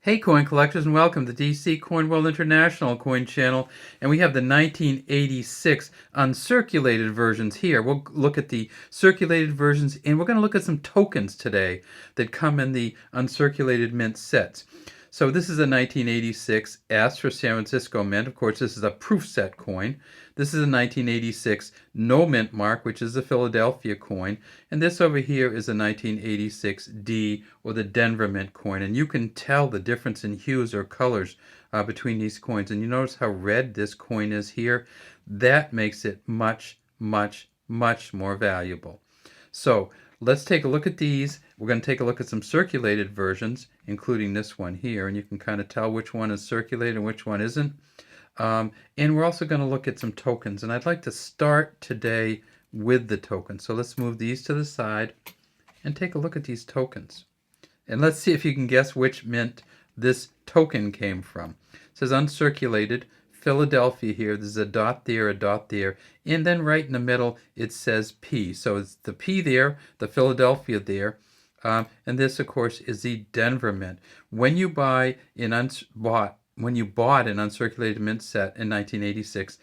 Hey coin collectors, and welcome to DC Coin World International Coin Channel, and we have the 1986 uncirculated versions here. We'll look at the circulated versions, and we're going to look at some tokens today that come in the uncirculated mint sets. So this is a 1986 S for San Francisco Mint. Of course, this is a proof set coin. This is a 1986 no mint mark, which is the Philadelphia coin. And this over here is a 1986 D, or the Denver Mint coin. And you can tell the difference in hues or colors between these coins. And you notice how red this coin is here? That makes it much, much, much more valuable. So let's take a look at these. We're going to take a look at some circulated versions, including this one here, and you can kind of tell which one is circulated and which one isn't. And we're also going to look at some tokens, and I'd like to start today with the tokens. So let's move these to the side and take a look at these tokens. And let's see if you can guess which mint this token came from. It says uncirculated, Philadelphia here. There's a dot there, and then right in the middle it says P. So it's the P there, the Philadelphia there, and this, of course, is the Denver Mint. When you bought an uncirculated mint set in 1986,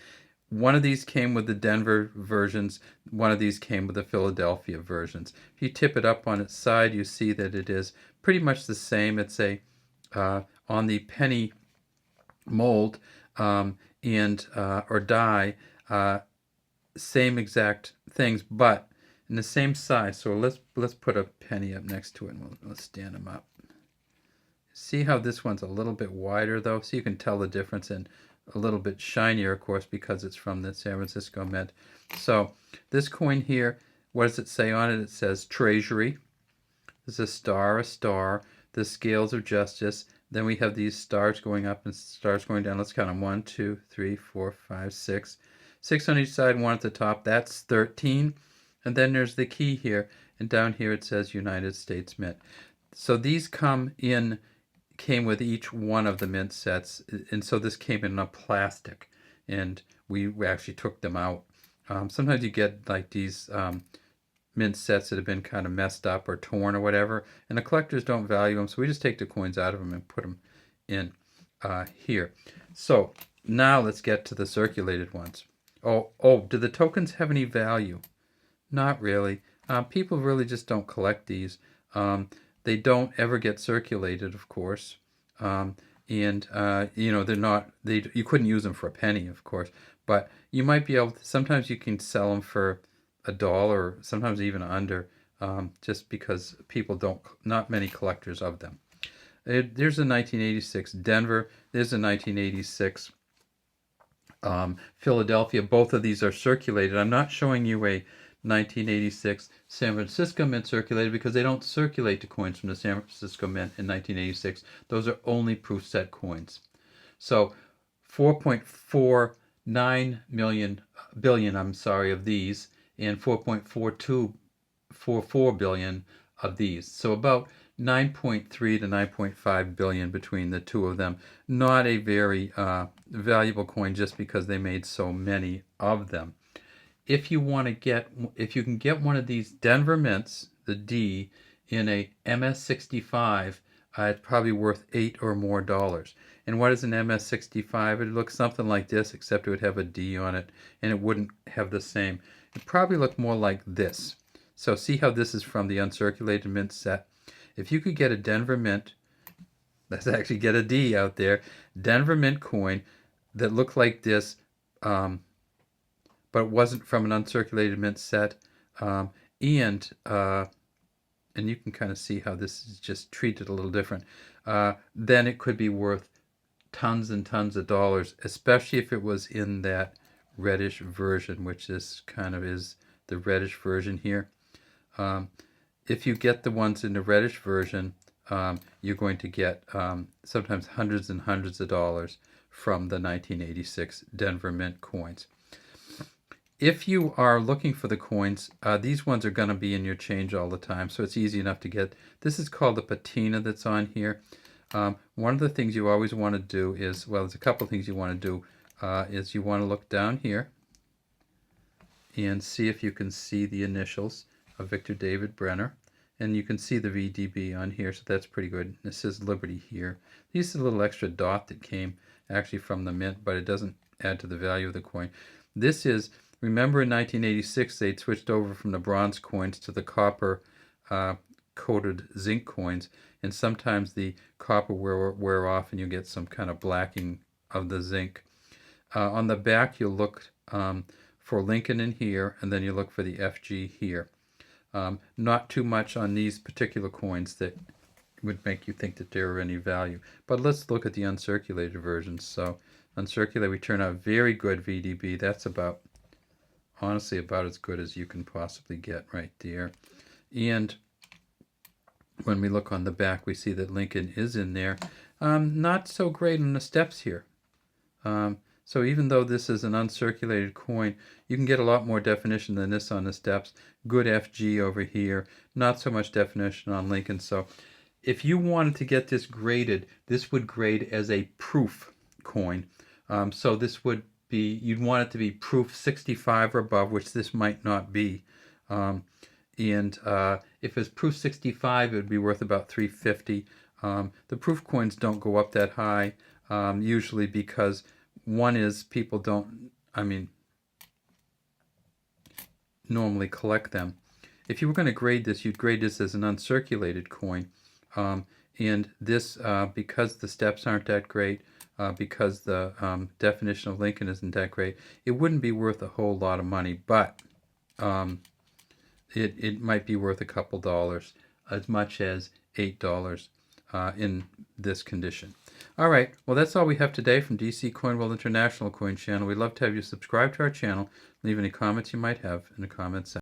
one of these came with the Denver versions, one of these came with the Philadelphia versions. If you tip it up on its side, you see that it is pretty much the same. It's on the penny mold or die, same exact things, but in the same size. So let's put a penny up next to it, and let's stand them up. See how this one's a little bit wider though, so you can tell the difference, and a little bit shinier, of course, because it's from the San Francisco Mint. So this coin here, what does it say on it? It says Treasury. There's a star, the scales of justice. Then we have these stars going up and stars going down. Let's count them. 1, 2, 3, 4, 5, 6. 6 on each side, 1 at the top. That's 13. And then there's the key here. And down here it says United States Mint. So these came with each one of the mint sets. And so this came in a plastic. And we actually took them out. Sometimes you get like these mint sets that have been kind of messed up or torn or whatever, and the collectors don't value them, so we just take the coins out of them and put them in here. So now let's get to the circulated ones. Oh, do the tokens have any value? Not really. People really just don't collect these. They don't ever get circulated, of course. They're not. You couldn't use them for a penny, of course, but you might be able to. Sometimes you can sell them for $1, sometimes even under, just because not many collectors of them. There's a 1986 Denver. There's a 1986 Philadelphia. Both of these are circulated. I'm not showing you a 1986 San Francisco Mint circulated because they don't circulate the coins from the San Francisco Mint in 1986. Those are only proof set coins. So 4.49 billion of these, and 4.4244 billion of these. So about 9.3 to 9.5 billion between the two of them. Not a very valuable coin just because they made so many of them. If you can get one of these Denver Mints, the D, in a MS65, it's probably worth $8 or more. And what is an MS65? It looks something like this, except it would have a D on it, and it wouldn't have the same. It probably look more like this. So see how this is from the uncirculated mint set. If you could get a Denver Mint, let's actually get a D out there, Denver Mint coin that looked like this, but it wasn't from an uncirculated mint set, and you can kind of see how this is just treated a little different, then it could be worth tons and tons of dollars, especially if it was in that reddish version, which is the reddish version here. If you get the ones in the reddish version, you're going to get sometimes hundreds and hundreds of dollars from the 1986 Denver Mint coins. If you are looking for the coins, these ones are going to be in your change all the time, so it's easy enough to get. This is called the patina that's on here. One of the things you always want to do is, well, there's a couple things you want to do, is you want to look down here and see if you can see the initials of Victor David Brenner. And you can see the VDB on here, so that's pretty good. This says Liberty here. This is a little extra dot that came actually from the mint, but it doesn't add to the value of the coin. This is, remember in 1986 they'd switched over from the bronze coins to the copper coated zinc coins, and sometimes the copper wear off and you get some kind of blacking of the zinc. On the back you'll look for Lincoln in here, and then you look for the FG here. Not too much on these particular coins that would make you think that they're of any value. But let's look at the uncirculated versions. So uncirculated, we turn out very good VDB. That's about, honestly, about as good as you can possibly get right there. And when we look on the back, we see that Lincoln is in there. Not so great on the steps here. So even though this is an uncirculated coin, you can get a lot more definition than this on the steps. Good FG over here, not so much definition on Lincoln. So if you wanted to get this graded, this would grade as a proof coin. So this would be, you'd want it to be proof 65 or above, which this might not be. If it's proof 65, it would be worth about $3.50. The proof coins don't go up that high, usually because one is people don't, normally collect them. If you were going to grade this, you'd grade this as an uncirculated coin. And this, because the steps aren't that great, because the definition of Lincoln isn't that great, it wouldn't be worth a whole lot of money, but it might be worth a couple dollars, as much as $8 in this condition. All right, well, that's all we have today from DC Coin World International Coin Channel. We'd love to have you subscribe to our channel. Leave any comments you might have in the comments section.